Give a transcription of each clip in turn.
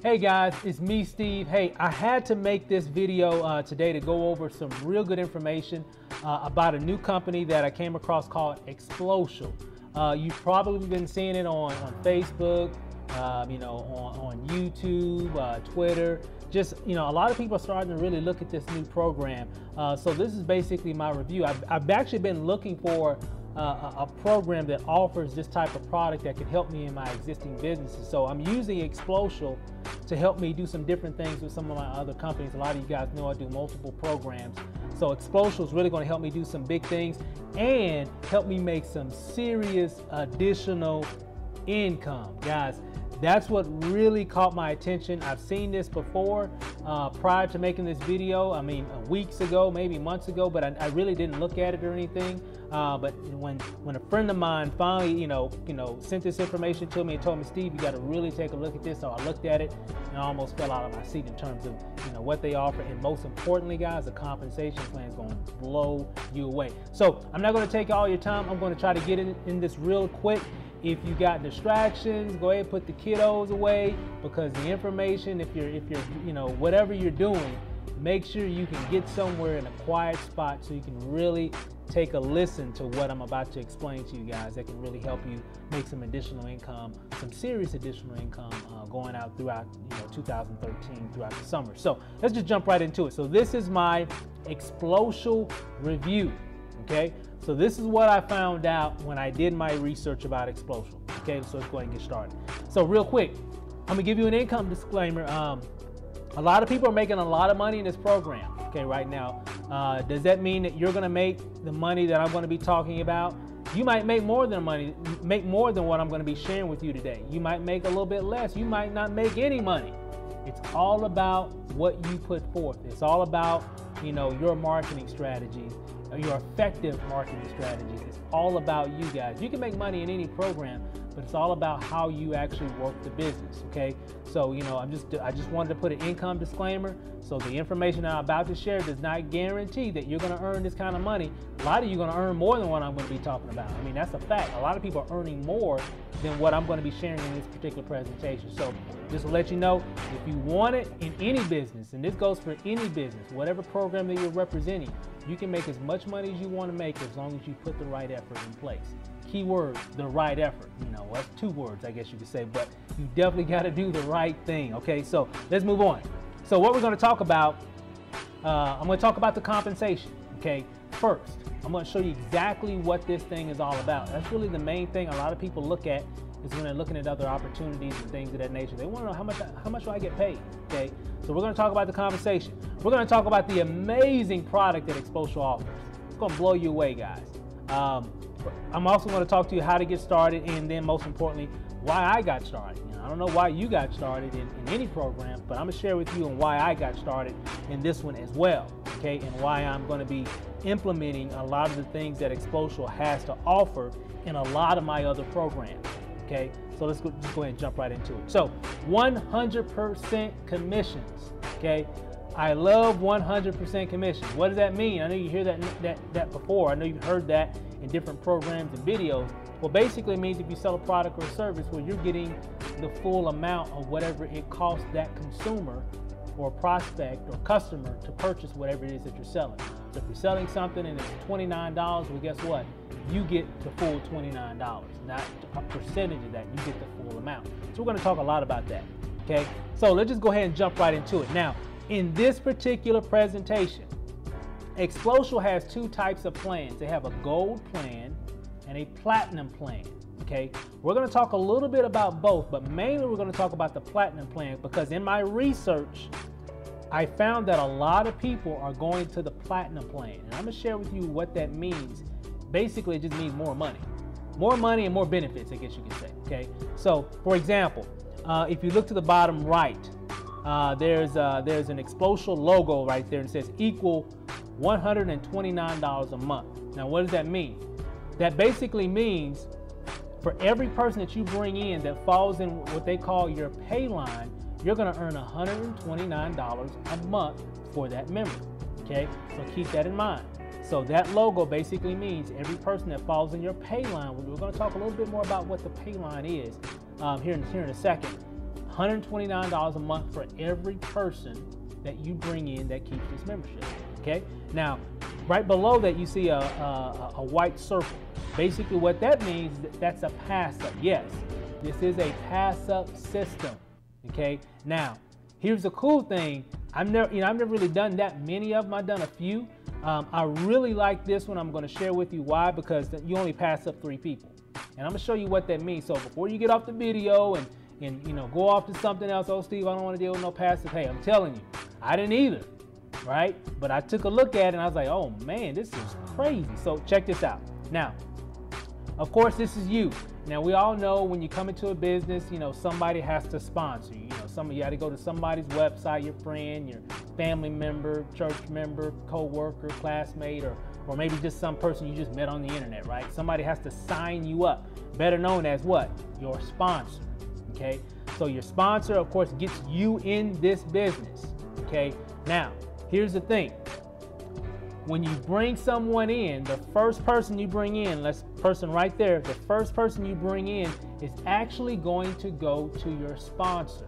Hey guys, it's me, Steve. Hey, I had to make this video today to go over some real good information about a new company that I came across called Xplocial. You've probably been seeing it on Facebook, on YouTube, Twitter. Just, a lot of people are starting to really look at this new program. So this is basically my review. I've actually been looking for a program that offers this type of product that can help me in my existing businesses. So I'm using Xplocial to help me do some different things with some of my other companies. A lot of you guys know I do multiple programs. So Xplocial is really going to help me do some big things and help me make some serious additional income. Guys, that's what really caught my attention. I've seen this before prior to making this video. I mean, weeks ago, maybe months ago, but I really didn't look at it or anything. But when a friend of mine finally, sent this information to me and told me, Steve, you got to really take a look at this. So I looked at it and I almost fell out of my seat in terms of, what they offer. And most importantly, guys, the compensation plan is going to blow you away. So I'm not going to take all your time. I'm going to try to get in this real quick. If you got distractions, go ahead and put the kiddos away, because the information, if you're whatever you're doing, make sure you can get somewhere in a quiet spot so you can really take a listen to what I'm about to explain to you guys. That can really help you make some additional income, some serious additional income going out throughout 2013 throughout the summer. So let's just jump right into it. So this is my Xplocial review. Okay, so this is what I found out when I did my research about Xplocial. Okay, so let's go ahead and get started. So real quick, I'm gonna give you an income disclaimer. A lot of people are making a lot of money in this program. Okay, right now, does that mean that you're gonna make the money that I'm gonna be talking about? You might make more than what I'm gonna be sharing with you today. You might make a little bit less. You might not make any money. It's all about what you put forth. It's all about, your marketing strategies, your effective marketing strategies. It's all about you guys. You can make money in any program, but it's all about how you actually work the business. Okay, so I just wanted to put an income disclaimer. So the information I'm about to share does not guarantee that you're going to earn this kind of money. A lot of you are going to earn more than what I'm going to be talking about. I mean, that's a fact. A lot of people are earning more than what I'm going to be sharing in this particular presentation. So just to let you know, if you want it in any business, and this goes for any business, whatever program that you're representing, you can make as much money as you want to make as long as you put the right effort in place. Key word, the right effort. That's two words, I guess you could say, but you definitely got to do the right thing. Okay, so let's move on. So what we're going to talk about, I'm going to talk about the compensation. Okay, first, I'm going to show you exactly what this thing is all about. That's really the main thing a lot of people look at, is when they're looking at other opportunities and things of that nature. They want to know how much do I get paid. Okay, so we're going to talk about the compensation. We're going to talk about the amazing product that Xplocial offers. It's going to blow you away, guys. I'm also going to talk to you how to get started, and then most importantly, why I got started. I don't know why you got started in any program, but I'm going to share with you on why I got started in this one as well. Okay, and why I'm going to be implementing a lot of the things that Xplocial has to offer in a lot of my other programs. Okay, so let's just go ahead and jump right into it. So 100% commissions. Okay, I love 100% commission. What does that mean? I know you hear that before. I know you've heard that in different programs and videos. Well, basically it means if you sell a product or a service, well, you're getting the full amount of whatever it costs that consumer or prospect or customer to purchase whatever it is that you're selling. So if you're selling something and it's $29, well, guess what? You get the full $29, not a percentage of that. You get the full amount. So we're going to talk a lot about that. Okay, so let's just go ahead and jump right into it. Now, in this particular presentation, Xplocial has two types of plans. They have a gold plan and a platinum plan. Okay, we're going to talk a little bit about both, but mainly we're going to talk about the platinum plan, because in my research, I found that a lot of people are going to the platinum plan, and I'm going to share with you what that means. Basically, it just means more money and more benefits, I guess you could say. Okay, so for example, if you look to the bottom right, there's an Xplocial logo right there, and it says equal $129 a month. Now, what does that mean? That basically means for every person that you bring in that falls in what they call your pay line, you're going to earn $129 a month for that member. Okay, so keep that in mind. So that logo basically means every person that falls in your pay line. We're going to talk a little bit more about what the pay line is here in a second. $129 a month for every person that you bring in that keeps this membership. Okay. Now, right below that, you see a white circle. Basically, what that means is that's a pass up. Yes, this is a pass up system. Okay. Now, here's the cool thing. I've never really done that many of them. I've done a few. I really like this one. I'm going to share with you why, because you only pass up 3 people, and I'm going to show you what that means. So before you get off the video and go off to something else, oh Steve, I don't want to deal with no passive. Hey, I'm telling you, I didn't either, right? But I took a look at it and I was like, oh man, this is crazy. So check this out. Now, of course, this is you. Now, we all know when you come into a business, somebody has to sponsor you. You got to go to somebody's website, your friend, your family member, church member, co-worker, classmate, or maybe just some person you just met on the internet, right? Somebody has to sign you up, better known as what? Your sponsor, okay? So your sponsor, of course, gets you in this business, okay? Now, here's the thing. When you bring someone in, the first person you bring in, the first person you bring in is actually going to go to your sponsor,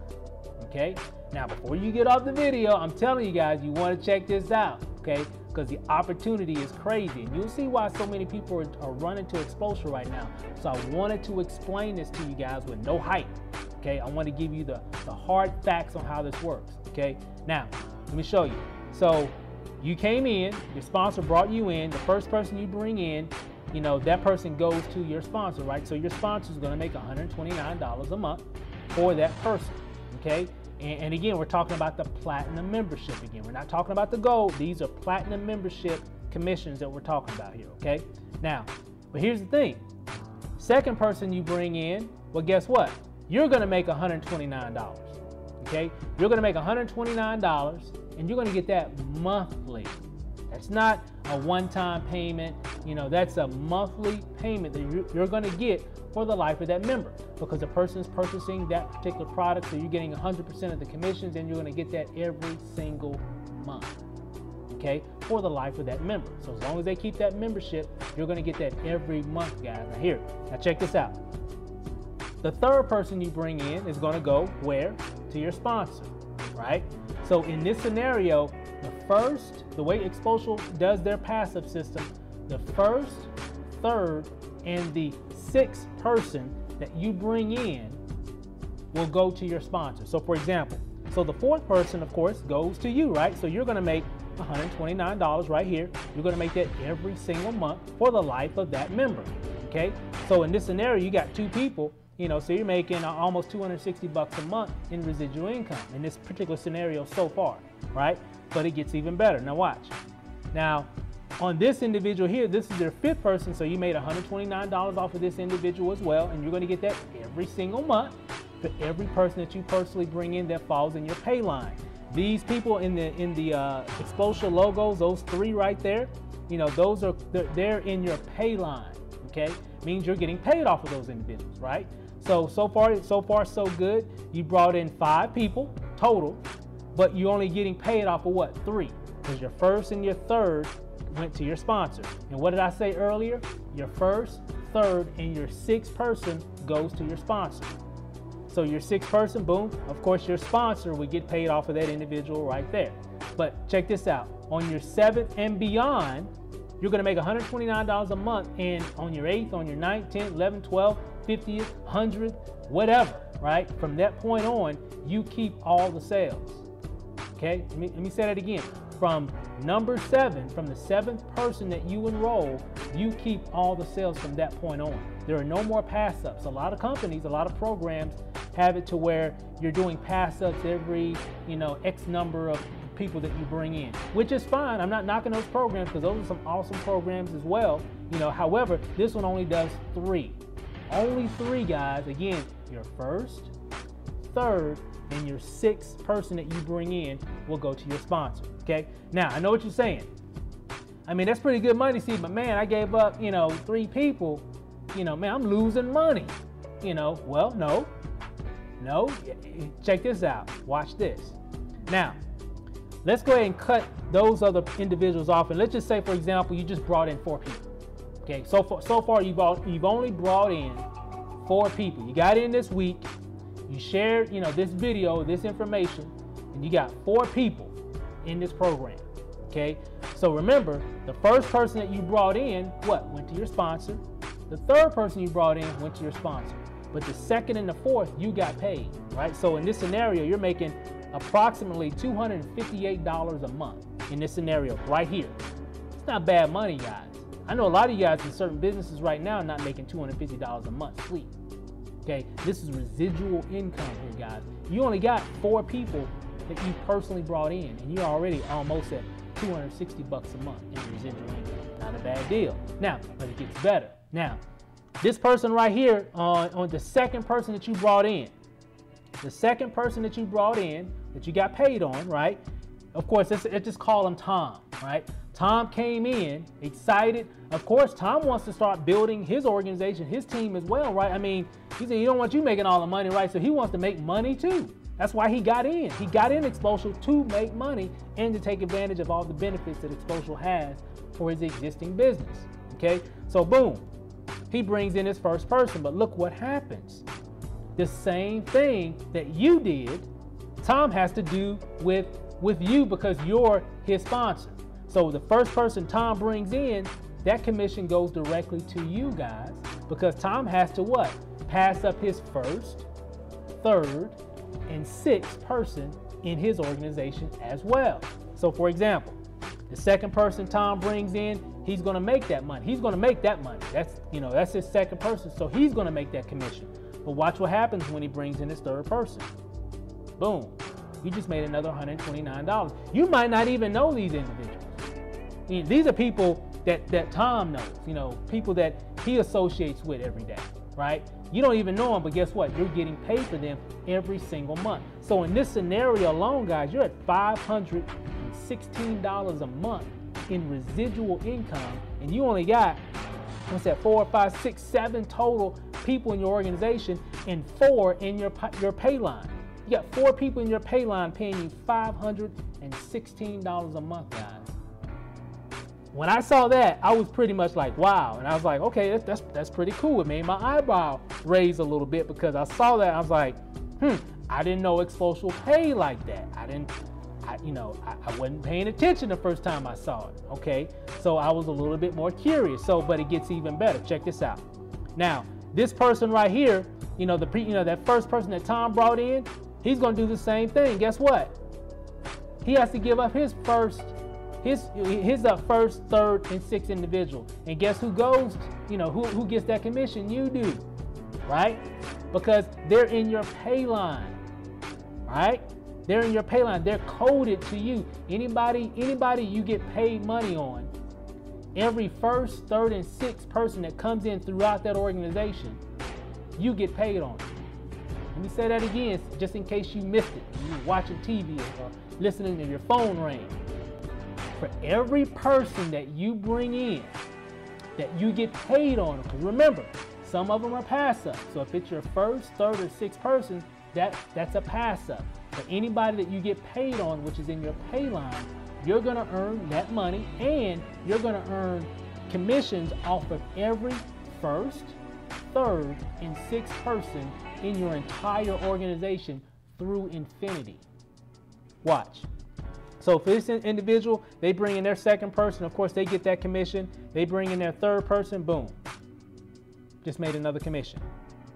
okay? Now, before you get off the video, I'm telling you guys, you want to check this out, okay? Because the opportunity is crazy. And you'll see why so many people are running to Xplocial right now. So I wanted to explain this to you guys with no hype, okay? I want to give you the hard facts on how this works, okay? Now, let me show you. So you came in, your sponsor brought you in, the first person you bring in, that person goes to your sponsor, right? So your sponsor is going to make $129 a month for that person, okay? And again, we're talking about the platinum membership again. We're not talking about the gold. These are platinum membership commissions that we're talking about here, okay? Now, but here's the thing. Second person you bring in, well, guess what? You're going to make $129, okay? You're going to make $129, and you're going to get that monthly. That's not a one-time payment. That's a monthly payment that you're going to get for the life of that member, because the person is purchasing that particular product, so you're getting 100% of the commissions, and you're going to get that every single month, okay, for the life of that member. So as long as they keep that membership, you're going to get that every month, guys. Now check this out. The third person you bring in is going to go where? To your sponsor, right? So in this scenario, the way Xplocial does their passive system, the first, third, and the 6th person that you bring in will go to your sponsor. So for example, the 4th person, of course, goes to you, right? So you're going to make $129 right here. You're going to make that every single month for the life of that member, okay? So in this scenario, you got 2 people, so you're making almost $260 a month in residual income in this particular scenario so far, right? But it gets even better. Now watch. Now, on this individual here, this is their 5th person, so you made $129 off of this individual as well, and you're going to get that every single month for every person that you personally bring in that falls in your pay line. These people in the Xplocial logos, those 3 right there, they're in your pay line, okay? Means you're getting paid off of those individuals, right? So far so good. You brought in 5 people total, but you're only getting paid off of what? 3, because your first and your third went to your sponsor. And what did I say earlier? Your first, third, and your 6th person goes to your sponsor. So your 6th person, boom, of course your sponsor would get paid off of that individual right there. But check this out. On your 7th and beyond, you're going to make $129 a month, and on your 8th, on your 9th, 10th, 11th, 12th, 50th, 100th, whatever, right? From that point on, you keep all the sales. Okay, let me say that again. From number 7, from the 7th person that you enroll, you keep all the sales from that point on. There are no more pass-ups. A lot of companies, a lot of programs have it to where you're doing pass-ups every, X number of people that you bring in, which is fine. I'm not knocking those programs, because those are some awesome programs as well. However, this one only does 3. Only 3, guys. Again, your first, third, and your 6th person that you bring in will go to your sponsor, okay? Now, I know what you're saying. I mean, that's pretty good money, Steve, but man, I gave up, 3 people. Man, I'm losing money. Well, no. Check this out. Watch this. Now, let's go ahead and cut those other individuals off, and let's just say, for example, you just brought in 4 people. Okay, so far you've only brought in 4 people. You got in this week. You shared, this video, this information, and you got 4 people in this program. Okay, so remember, the first person that you brought in, went to your sponsor. The third person you brought in went to your sponsor. But the second and the fourth, you got paid, right? So in this scenario, you're making approximately $258 a month in this scenario right here. It's not bad money, guys. I know a lot of you guys in certain businesses right now are not making $250 a month. Sweet. Okay, this is residual income here, guys. You only got 4 people that you personally brought in, and you're already almost at $260 a month in residual income. Not a bad deal. Now, but it gets better. Now, this person right here, on the second person that you brought in, that you got paid on, right? Of course, let's just call him Tom, right? Tom came in excited. Of course, Tom wants to start building his organization, his team as well, right? I mean, he said he don't want you making all the money, right? So he wants to make money too. That's why he got in. He got in Xplocial to make money and to take advantage of all the benefits that Xplocial has for his existing business, okay? So boom, he brings in his first person, but look what happens. The same thing that you did, Tom has to do with you because you're his sponsor. So the first person Tom brings in, that commission goes directly to you guys because Tom has to pass up his first, third, and 6th person in his organization as well. So for example, the second person Tom brings in, he's going to make that money. He's going to make that money. That's his second person. So he's going to make that commission. But watch what happens when he brings in his third person. Boom. You just made another $129. You might not even know these individuals. These are people that Tom knows, people that he associates with every day, right? You don't even know them, but guess what? You're getting paid for them every single month. So in this scenario alone, guys, you're at $516 a month in residual income, and you only got, 4, 5, 6, 7 total people in your organization and 4 in your pay line. You got 4 people in your pay line paying you $516 a month, guys. When I saw that, I was pretty much like, wow. And I was like, okay, that's pretty cool. It made my eyebrow raise a little bit because I saw that. I was like, I didn't know Xplocial paid like that. I wasn't paying attention the first time I saw it, okay? So I was a little bit more curious. But it gets even better. Check this out. Now, this person right here, that first person that Tom brought in, he's gonna do the same thing. Guess what? He has to give up his first, third, and 6th individual. And guess who goes, who gets that commission? You do, right? Because they're in your pay line, right? They're in your pay line. They're coded to you. Anybody you get paid money on, every first, third, and 6th person that comes in throughout that organization, you get paid on. Let me say that again, just in case you missed it. You're watching TV or listening to your phone ring. For every person that you bring in, that you get paid on, because remember, some of them are pass-up. So if it's your first, third, or 6th person, that's a pass-up. But anybody that you get paid on, which is in your pay line, you're going to earn that money, and you're going to earn commissions off of every first, third, and 6th person in your entire organization through infinity. Watch. So for this individual, they bring in their second person. Of course, they get that commission. They bring in their third person. Boom. Just made another commission.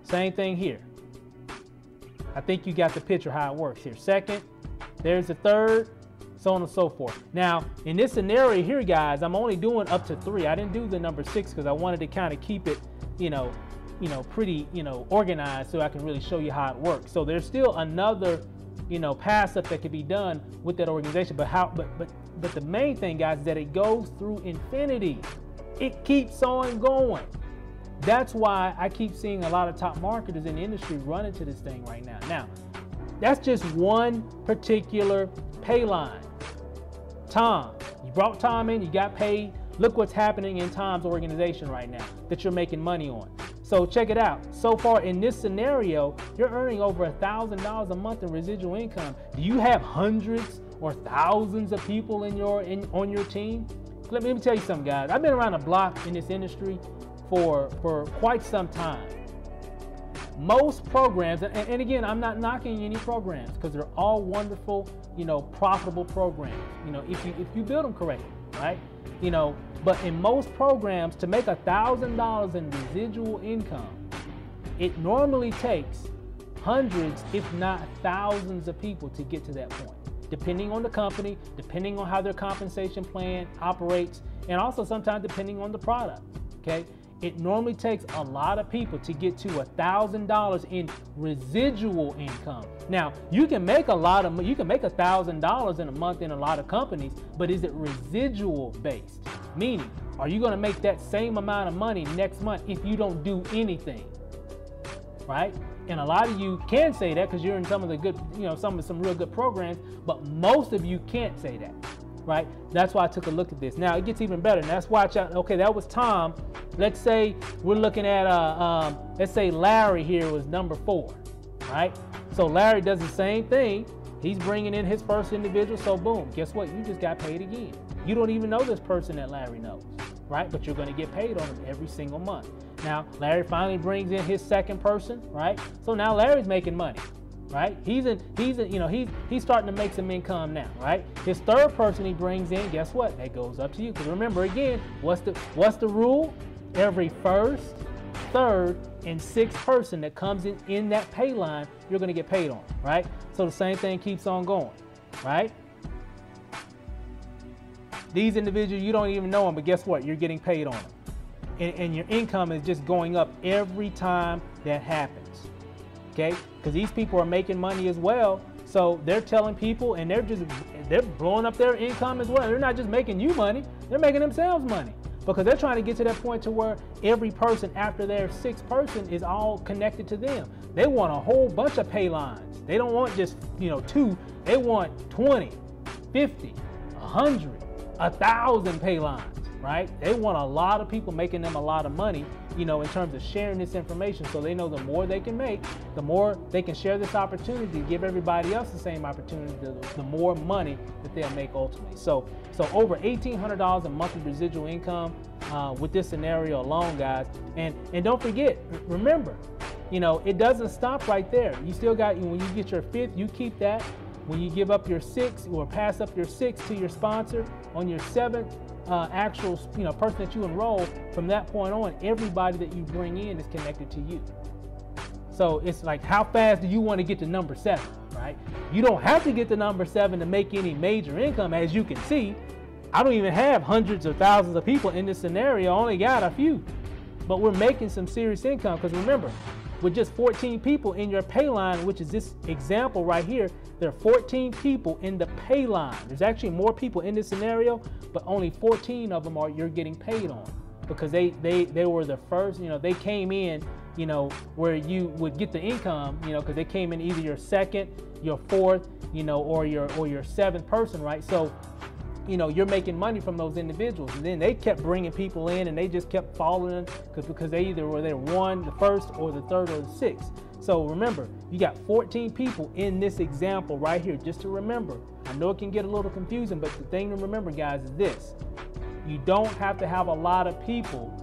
Same thing here. I think you got the picture how it works here. Second, there's the third, so on and so forth. Now, in this scenario here, guys, I'm only doing up to 3. I didn't do the number 6 because I wanted to kind of keep it, pretty, organized so I can really show you how it works. So there's still another pass up that could be done with that organization. But the main thing, guys, is that it goes through infinity. It keeps on going. That's why I keep seeing a lot of top marketers in the industry run into this thing right now. Now, that's just one particular pay line. Tom, you brought Tom in, you got paid. Look what's happening in Tom's organization right now that you're making money on. So check it out. So far in this scenario, you're earning over $1,000 a month in residual income. Do you have hundreds or thousands of people on your team? Let me tell you something, guys. I've been around the block in this industry for quite some time. most programs, and again, I'm not knocking any programs because they're all wonderful, profitable programs, if you build them correctly, right? But in most programs, to make $1,000 in residual income, it normally takes hundreds, if not thousands of people to get to that point, depending on the company, depending on how their compensation plan operates, and also sometimes depending on the product, okay? It normally takes a lot of people to get to $1,000 in residual income. Now, you can make $1,000 in a month in a lot of companies, but is it residual based? Meaning, are you gonna make that same amount of money next month if you don't do anything, right? And a lot of you can say that because you're in some of the good, some real good programs, but most of you can't say that, right? That's why I took a look at this. Now, it gets even better. Now, let's watch out. Okay, that was Tom. Let's say we're looking at, let's say Larry here was number 4, right? So Larry does the same thing. He's bringing in his first individual. So boom, guess what? You just got paid again. You don't even know this person that Larry knows, right? But you're going to get paid on him every single month. Now, Larry finally brings in his second person, right? So now Larry's making money, right? He's starting to make some income now, right? His third person he brings in, guess what? That goes up to you. Because remember, again, what's the rule? Every first, third, and sixth person that comes in that pay line, you're going to get paid on, right? So the same thing keeps on going, right? These individuals, you don't even know them, but guess what? You're getting paid on them. And your income is just going up every time that happens, okay? Because these people are making money as well. So they're telling people, and they're blowing up their income as well. They're not just making you money, they're making themselves money. Because they're trying to get to that point to where every person after their sixth person is all connected to them. They want a whole bunch of pay lines. They don't want just 2. They want 20, 50, 100, 1,000 pay lines, right? They want a lot of people making them a lot of money, in terms of sharing this information. So they know the more they can make, the more they can share this opportunity to give everybody else the same opportunity, the more money that they'll make ultimately. So over $1,800 a monthly residual income with this scenario alone, guys. And don't forget, remember, it doesn't stop right there. You still got, when you get your 5th, you keep that. When you give up your 6th or pass up your 6th to your sponsor, on your 7th actual person that you enroll, from that point on, everybody that you bring in is connected to you. So it's like, how fast do you want to get to number 7, right? You don't have to get to number 7 to make any major income. As you can see, I don't even have hundreds or thousands of people in this scenario. I only got a few, but we're making some serious income. Because remember, with just 14 people in your pay line, which is this example right here, there are 14 people in the pay line. There's actually more people in this scenario, but only 14 of them you're getting paid on, because they were the first, they came in, where you would get the income, because they came in either your 2nd, your 4th, or your 7th person, right? So, you're making money from those individuals. And then they kept bringing people in, and they just kept following because they either were there 1, the 1st, or the 3rd, or the 6th. So remember, you got 14 people in this example right here, just to remember. I know it can get a little confusing, but the thing to remember, guys, is this. You don't have to have a lot of people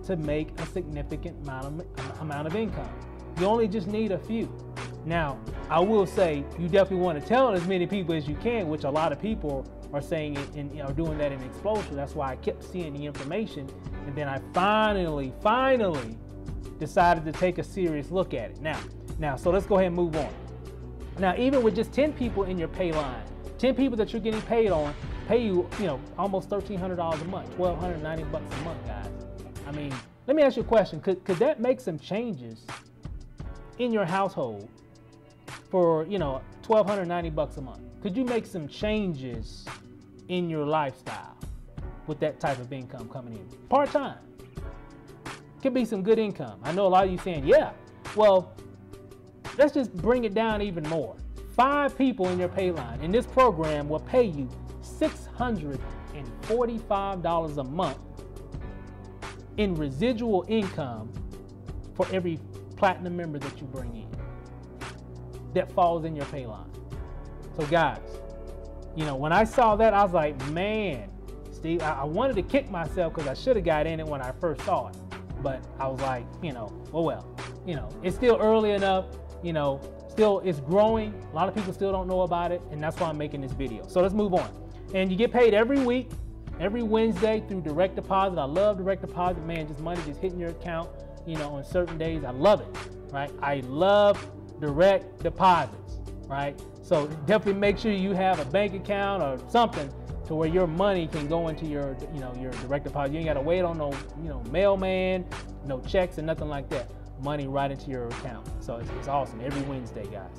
to make a significant amount of income. You only just need a few. Now, I will say, you definitely want to tell as many people as you can, which a lot of people are saying and are doing that in Xplocial. That's why I kept seeing the information, and then I finally decided to take a serious look at it. Now, so let's go ahead and move on. Now, even with just 10 people in your pay line, 10 people that you're getting paid on, pay you, almost $1,300 a month, $1,290 a month, guys. I mean, let me ask you a question. Could that make some changes in your household for, $1,290 a month? Could you make some changes in your lifestyle with that type of income coming in? Part-time. Could be some good income. I know a lot of you saying, yeah. Well, let's just bring it down even more. 5 people in your pay line in this program will pay you $645 a month in residual income for every platinum member that you bring in that falls in your pay line. So guys, when I saw that, I was like, man, Steve, I wanted to kick myself because I should have got in it when I first saw it. But I was like, oh well. you know, it's still early enough, you know, still it's growing. A lot of people still don't know about it, and that's why I'm making this video. So let's move on. And you get paid every week, every Wednesday through direct deposit. I love direct deposit, man, just money just hitting your account, you know, on certain days. I love it, right? I love direct deposits, right? So definitely make sure you have a bank account or something to where your money can go into your, you know, your direct deposit. You ain't got to wait on no, you know, mailman, no checks and nothing like that. Money right into your account. So it's awesome every Wednesday, guys.